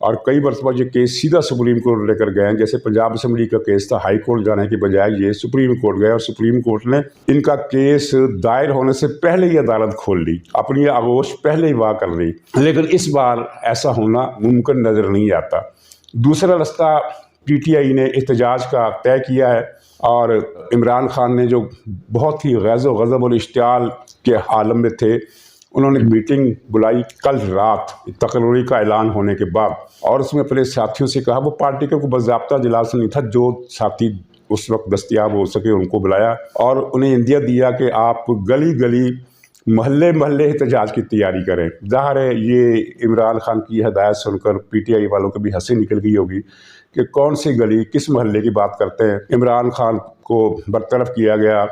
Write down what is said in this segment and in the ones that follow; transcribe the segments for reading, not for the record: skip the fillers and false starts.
اور کئی مرتبہ یہ کیس سیدھا سپریم کورٹ لے کر گئے ہیں. جیسے پنجاب اسمبلی کا کیس تھا، ہائی کورٹ جانے کے بجائے یہ سپریم کورٹ گئے اور سپریم کورٹ نے ان کا کیس دائر ہونے سے پہلے ہی عدالت کھول لی، اپنی آغوش پہلے ہی واہ کر لی. لیکن اس بار ایسا ہونا ممکن نظر نہیں آتا. دوسرا رستہ پی ٹی آئی نے احتجاج کا طے کیا ہے، اور عمران خان نے جو بہت ہی غیظ و غضب اور اشتعال کے عالم میں تھے، انہوں نے میٹنگ بلائی کل رات تقرری کا اعلان ہونے کے بعد، اور اس میں اپنے ساتھیوں سے کہا، وہ پارٹی کا کوئی باضابطہ اجلاس نہیں تھا، جو ساتھی اس وقت دستیاب ہو سکے ان کو بلایا اور انہیں اندیا دیا کہ آپ گلی گلی محلے محلے احتجاج کی تیاری کریں. ظاہر ہے یہ عمران خان کی ہدایت سن کر پی ٹی آئی والوں کو بھی ہنسی نکل گئی ہوگی کہ کون سی گلی کس محلے کی بات کرتے ہیں. عمران خان کو برطرف کیا گیا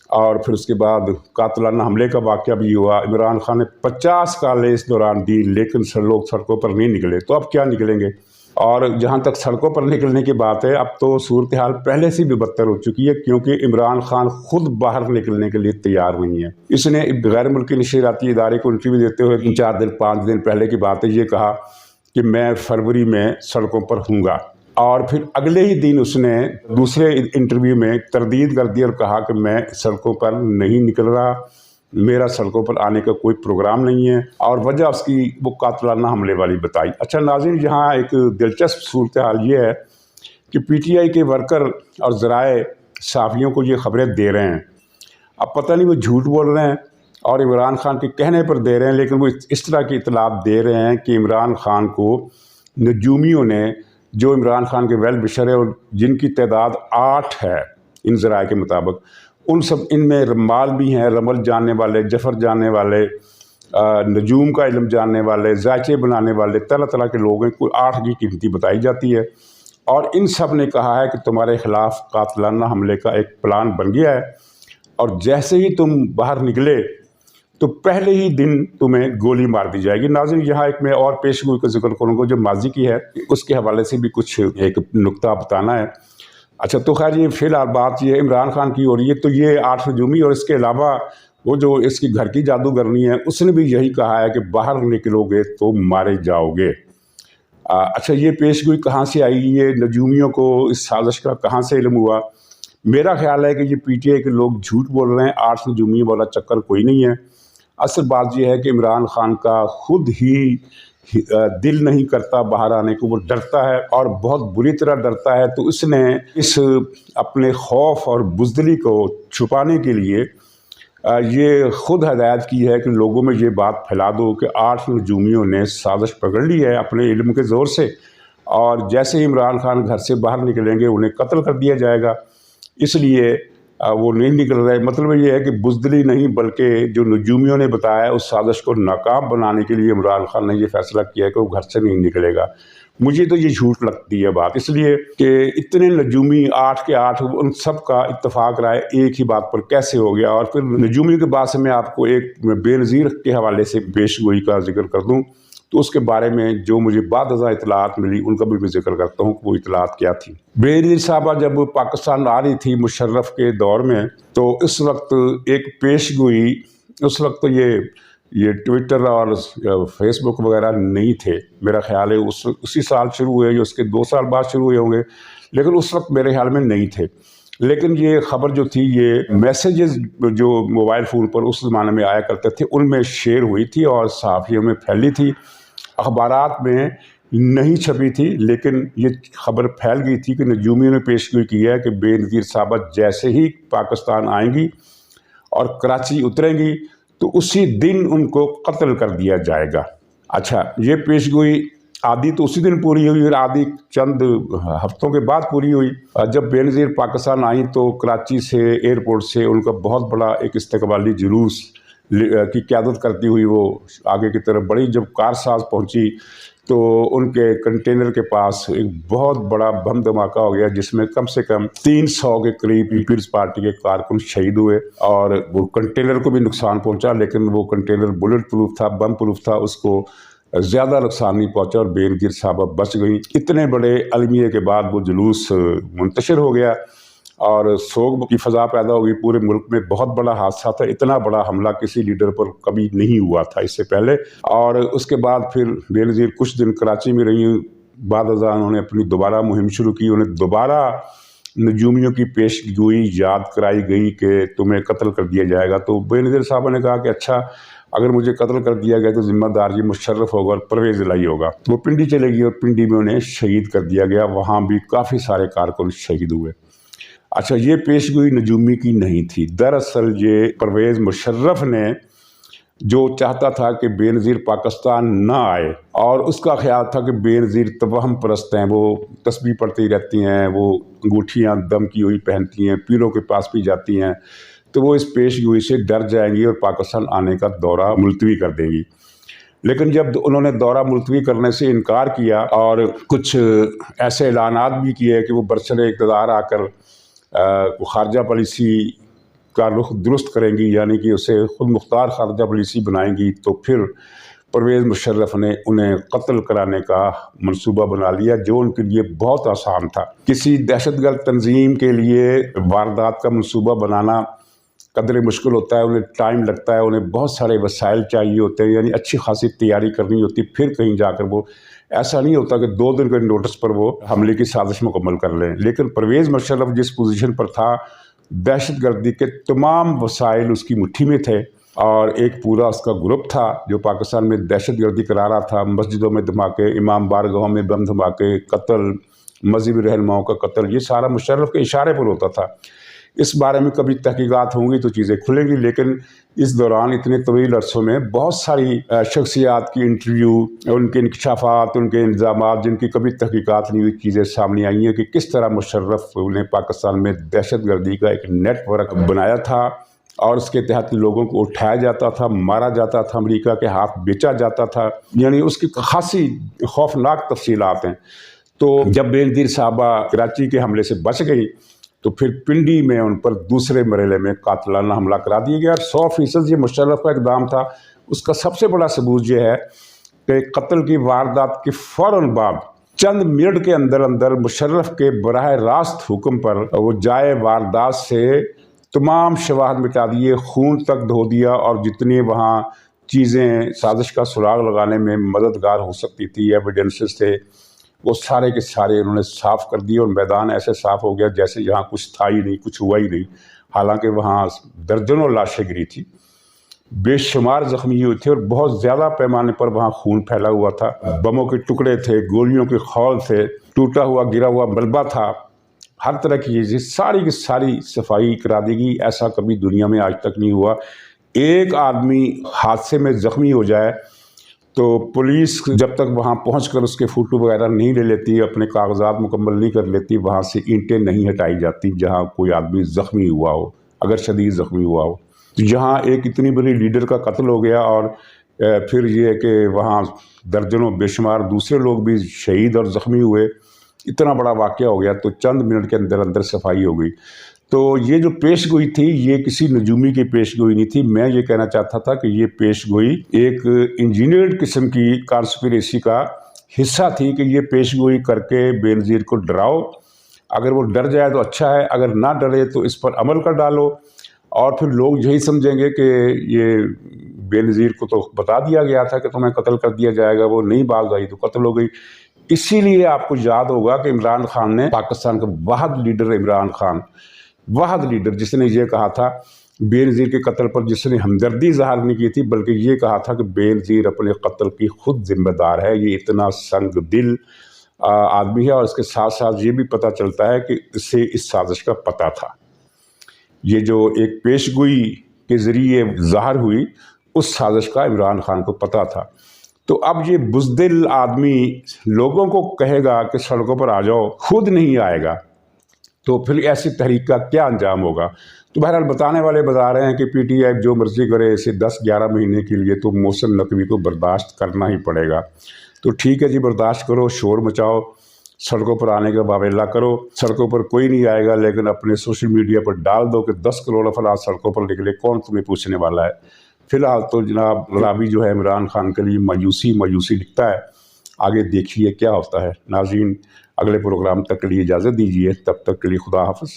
اور پھر اس کے بعد قاتلانہ حملے کا واقعہ بھی ہوا. عمران خان نے 50 کالیں اس دوران دی، لیکن لوگ سڑکوں پر نہیں نکلے. تو اب کیا نکلیں گے؟ اور جہاں تک سڑکوں پر نکلنے کی بات ہے، اب تو صورتحال پہلے سے بھی بدتر ہو چکی ہے، کیونکہ عمران خان خود باہر نکلنے کے لیے تیار نہیں ہے. اس نے غیر ملکی نشریاتی ادارے کو انٹرویو دیتے ہوئے 4 دن 5 دن پہلے کی بات ہے، یہ کہا کہ میں فروری میں سڑکوں پر ہوں گا، اور پھر اگلے ہی دن اس نے دوسرے انٹرویو میں تردید کر دی اور کہا کہ میں سڑکوں پر نہیں نکل رہا، میرا سڑکوں پر آنے کا کوئی پروگرام نہیں ہے، اور وجہ اس کی وہ قاتلانہ حملے والی بتائی. اچھا ناظرین، یہاں ایک دلچسپ صورتحال یہ ہے کہ پی ٹی آئی کے ورکر اور ذرائع صحافیوں کو یہ خبریں دے رہے ہیں. اب پتہ نہیں وہ جھوٹ بول رہے ہیں اور عمران خان کے کہنے پر دے رہے ہیں، لیکن وہ اس طرح کی اطلاعات دے رہے ہیں کہ عمران خان کو نجومیوں نے، جو عمران خان کے ویل وشر ہے اور جن کی تعداد 8 ہے ان ذرائع کے مطابق، ان میں رمال بھی ہیں، رمل جاننے والے، جفر جاننے والے، نجوم کا علم جاننے والے، ذائچے بنانے والے، طرح طرح کے لوگ ہیں. کوئی 8 کی گنتی بتائی جاتی ہے، اور ان سب نے کہا ہے کہ تمہارے خلاف قاتلانہ حملے کا ایک پلان بن گیا ہے، اور جیسے ہی تم باہر نکلے تو پہلے ہی دن تمہیں گولی مار دی جائے گی. ناظرین، یہاں ایک میں اور پیش گوئی کا ذکر کروں گا جو ماضی کی ہے، اس کے حوالے سے بھی کچھ ایک نکتہ بتانا ہے. اچھا، تو خیر یہ فی الحال بات یہ عمران خان کی ہو رہی ہے، تو یہ 8 نجومی اور اس کے علاوہ وہ جو اس کی گھر کی جادوگرنی ہے، اس نے بھی یہی کہا ہے کہ باہر نکلو گے تو مارے جاؤ گے. اچھا، یہ پیش گوئی کہاں سے آئی؟ یہ نجومیوں کو اس سازش کا کہاں سے علم ہوا؟ میرا خیال ہے کہ یہ پی ٹی آئی کے لوگ جھوٹ بول رہے ہیں، 8 نجومی والا چکر کوئی نہیں ہے. اصل بات یہ ہے کہ عمران خان کا خود ہی دل نہیں کرتا باہر آنے کو، وہ ڈرتا ہے اور بہت بری طرح ڈرتا ہے. تو اس نے اس اپنے خوف اور بزدلی کو چھپانے کے لیے یہ خود ہدایت کی ہے کہ لوگوں میں یہ بات پھیلا دو کہ 8 نجومیوں نے سازش پکڑ لی ہے اپنے علم کے زور سے، اور جیسے ہی عمران خان گھر سے باہر نکلیں گے انہیں قتل کر دیا جائے گا، اس لیے وہ نہیں نکل رہے. مطلب یہ ہے کہ بزدلی نہیں، بلکہ جو نجومیوں نے بتایا ہے اس سازش کو ناکام بنانے کے لیے عمران خان نے یہ فیصلہ کیا ہے کہ وہ گھر سے نہیں نکلے گا. مجھے تو یہ جھوٹ لگتی ہے بات، اس لیے کہ اتنے نجومی 8 کے 8 ان سب کا اتفاق رائے ایک ہی بات پر کیسے ہو گیا. اور پھر نجومی کے بعد سے میں آپ کو ایک بے نظیر کے حوالے سے پیش گوئی کا ذکر کر دوں، تو اس کے بارے میں جو مجھے بعد ازاں اطلاعات ملی ان کا بھی میں ذکر کرتا ہوں کہ وہ اطلاعات کیا تھی. بے نظیر صاحبہ جب پاکستان آ رہی تھی مشرف کے دور میں، تو اس وقت ایک پیش گوئی، اس وقت تو یہ ٹویٹر اور فیس بک وغیرہ نہیں تھے، میرا خیال ہے اسی سال شروع ہوئے یا اس کے 2 سال بعد شروع ہوئے ہوں گے، لیکن اس وقت میرے خیال میں نہیں تھے. لیکن یہ خبر جو تھی، یہ میسیجز جو موبائل فون پر اس زمانے میں آیا کرتے تھے ان میں شیئر ہوئی تھی اور صحافیوں میں پھیلی تھی، اخبارات میں نہیں چھپی تھی، لیکن یہ خبر پھیل گئی تھی کہ نجومیوں نے پیش گوئی کی ہے کہ بے نظیر صاحبہ جیسے ہی پاکستان آئیں گی اور کراچی اتریں گی تو اسی دن ان کو قتل کر دیا جائے گا. اچھا، یہ پیش گوئی آدھی تو اسی دن پوری ہوئی اور آدھی چند ہفتوں کے بعد پوری ہوئی. جب بے نظیر پاکستان آئیں تو کراچی سے ایئرپورٹ سے ان کا بہت بڑا ایک استقبالی جلوس کی قیادت کرتی ہوئی وہ آگے کی طرف بڑھی. جب کار ساز پہنچی تو ان کے کنٹینر کے پاس ایک بہت بڑا بم دھماکہ ہو گیا، جس میں کم سے کم 300 کے قریب پیپلز پارٹی کے کارکن شہید ہوئے، اور وہ کنٹینر کو بھی نقصان پہنچا، لیکن وہ کنٹینر بلٹ پروف تھا، بم پروف تھا، اس کو زیادہ نقصان نہیں پہنچا اور بے نظیر صاحبہ بچ گئیں. اتنے بڑے المیے کے بعد وہ جلوس منتشر ہو گیا اور سوگ کی فضا پیدا ہوگی پورے ملک میں. بہت بڑا حادثہ تھا، اتنا بڑا حملہ کسی لیڈر پر کبھی نہیں ہوا تھا اس سے پہلے. اور اس کے بعد پھر بے نظیر کچھ دن کراچی میں رہی. بعد ازاں انہوں نے اپنی دوبارہ مہم شروع کی. انہیں دوبارہ نجومیوں کی پیش گوئی یاد کرائی گئی کہ تمہیں قتل کر دیا جائے گا. تو بے نظیر صاحبہ نے کہا کہ اچھا اگر مجھے قتل کر دیا گیا تو ذمہ دار یہ مشرف ہوگا اور پرویز الہی ہوگا. وہ پنڈی چلے گئی اور پنڈی میں انہیں شہید کر دیا گیا. وہاں بھی کافی سارے کارکن شہید ہوئے. اچھا یہ پیش گوئی نجومی کی نہیں تھی. دراصل یہ پرویز مشرف نے جو چاہتا تھا کہ بے نظیر پاکستان نہ آئے، اور اس کا خیال تھا کہ بے نظیر توہم پرست ہیں، وہ تسبیح پڑھتی رہتی ہیں، وہ انگوٹھیاں دم کی ہوئی پہنتی ہیں، پیروں کے پاس بھی جاتی ہیں، تو وہ اس پیش گوئی سے ڈر جائیں گی اور پاکستان آنے کا دورہ ملتوی کر دیں گی. لیکن جب انہوں نے دورہ ملتوی کرنے سے انکار کیا اور کچھ ایسے اعلانات بھی کیے کہ وہ برسر اقتدار آ کر خارجہ پالیسی کا رخ درست کریں گی، یعنی کہ اسے خود مختار خارجہ پالیسی بنائیں گی، تو پھر پرویز مشرف نے انہیں قتل کرانے کا منصوبہ بنا لیا، جو ان کے لیے بہت آسان تھا. کسی دہشت گرد تنظیم کے لیے واردات کا منصوبہ بنانا قدرے مشکل ہوتا ہے، انہیں ٹائم لگتا ہے، انہیں بہت سارے وسائل چاہیے ہوتے ہیں، یعنی اچھی خاصی تیاری کرنی ہوتی. پھر کہیں جا کر وہ ایسا نہیں ہوتا کہ 2 دن کے نوٹس پر وہ حملے کی سازش مکمل کر لیں. لیکن پرویز مشرف جس پوزیشن پر تھا، دہشت گردی کے تمام وسائل اس کی مٹھی میں تھے، اور ایک پورا اس کا گروپ تھا جو پاکستان میں دہشت گردی کرا رہا تھا. مسجدوں میں دھماکے، امام بارگاہوں میں بم دھماکے، قتل، مذہبی رہنماؤں کا قتل، یہ سارا مشرف کے اشارے پر ہوتا تھا. اس بارے میں کبھی تحقیقات ہوں گی تو چیزیں کھلیں گی. لیکن اس دوران اتنے طویل عرصوں میں بہت ساری شخصیات کی انٹرویو، ان کے انکشافات، ان کے الزامات، جن کی کبھی تحقیقات نہیں ہوئی، چیزیں سامنے آئی ہیں کہ کس طرح مشرف نے پاکستان میں دہشت گردی کا ایک نیٹ ورک بنایا تھا، اور اس کے تحت لوگوں کو اٹھایا جاتا تھا، مارا جاتا تھا، امریکہ کے ہاتھ بیچا جاتا تھا. یعنی اس کی خاصی خوفناک تفصیلات ہیں. تو جب بے نظیر صاحبہ کراچی کے حملے سے بچ گئی تو پھر پنڈی میں ان پر دوسرے مرحلے میں قاتلانہ حملہ کرا دیا گیا. اور 100% یہ مشرف کا اقدام تھا. اس کا سب سے بڑا ثبوت یہ ہے کہ قتل کی واردات کے فوراً بعد چند منٹ کے اندر اندر مشرف کے براہ راست حکم پر وہ جائے واردات سے تمام شواہد مٹا دیے، خون تک دھو دیا، اور جتنی وہاں چیزیں سازش کا سراغ لگانے میں مددگار ہو سکتی تھی، ایویڈنسز تھے، وہ سارے کے سارے انہوں نے صاف کر دیے. اور میدان ایسے صاف ہو گیا جیسے یہاں کچھ تھا ہی نہیں، کچھ ہوا ہی نہیں. حالانکہ وہاں درجنوں لاشیں گری تھی، بے شمار زخمی ہوئے تھے، اور بہت زیادہ پیمانے پر وہاں خون پھیلا ہوا تھا. بموں کے ٹکڑے تھے، گولیوں کے خول تھے، ٹوٹا ہوا گرا ہوا ملبہ تھا، ہر طرح کی چیزیں ساری کی ساری صفائی کرا دی گئی. ایسا کبھی دنیا میں آج تک نہیں ہوا. ایک آدمی حادثے میں زخمی ہو جائے تو پولیس جب تک وہاں پہنچ کر اس کے فوٹو وغیرہ نہیں لے لیتی، اپنے کاغذات مکمل نہیں کر لیتی، وہاں سے اینٹیں نہیں ہٹائی جاتی جہاں کوئی آدمی زخمی ہوا ہو، اگر شدید زخمی ہوا ہو. تو جہاں ایک اتنی بڑی لیڈر کا قتل ہو گیا، اور پھر یہ کہ وہاں درجنوں بے شمار دوسرے لوگ بھی شہید اور زخمی ہوئے، اتنا بڑا واقعہ ہو گیا، تو چند منٹ کے اندر اندر صفائی ہو گئی. تو یہ جو پیش گوئی تھی یہ کسی نجومی کی پیش گوئی نہیں تھی. میں یہ کہنا چاہتا تھا کہ یہ پیش گوئی ایک انجینئرڈ قسم کی کانسپریسی کا حصہ تھی کہ یہ پیش گوئی کر کے بے نظیر کو ڈراؤ. اگر وہ ڈر جائے تو اچھا ہے، اگر نہ ڈرے تو اس پر عمل کر ڈالو، اور پھر لوگ یہی سمجھیں گے کہ یہ بے نظیر کو تو بتا دیا گیا تھا کہ تمہیں قتل کر دیا جائے گا، وہ نہیں باز آئی تو قتل ہو گئی. اسی لیے آپ کو یاد ہوگا کہ عمران خان نے، پاکستان کا واحد لیڈر عمران خان، واحد لیڈر جس نے یہ کہا تھا بے نظیر کے قتل پر، جس نے ہمدردی ظاہر نہیں کی تھی بلکہ یہ کہا تھا کہ بے نظیر اپنے قتل کی خود ذمہ دار ہے، یہ اتنا سنگ دل آدمی ہے. اور اس کے ساتھ ساتھ یہ بھی پتہ چلتا ہے کہ اسے اس سازش کا پتہ تھا. یہ جو ایک پیش گوئی کے ذریعے ظاہر ہوئی، اس سازش کا عمران خان کو پتہ تھا. تو اب یہ بزدل آدمی لوگوں کو کہے گا کہ سڑکوں پر آ جاؤ، خود نہیں آئے گا، تو پھر ایسی تحریک کا کیا انجام ہوگا؟ تو بہرحال بتانے والے بتا رہے ہیں کہ پی ٹی آئی جو مرضی کرے اسے 10-11 مہینے کے لیے تو محسن نقوی کو برداشت کرنا ہی پڑے گا. تو ٹھیک ہے جی، برداشت کرو، شور مچاؤ، سڑکوں پر آنے کا واویلا کرو. سڑکوں پر کوئی نہیں آئے گا، لیکن اپنے سوشل میڈیا پر ڈال دو کہ 10 کروڑ افراد سڑکوں پر نکلے، کون تمہیں پوچھنے والا ہے. فی الحال تو جناب راوی جو ہے عمران خان کے لیے مایوسی دکھتا ہے. آگے دیکھیے کیا ہوتا ہے. ناظرین، اگلے پروگرام تک کے لیے اجازت دیجیے، تب تک کے لیے خدا حافظ.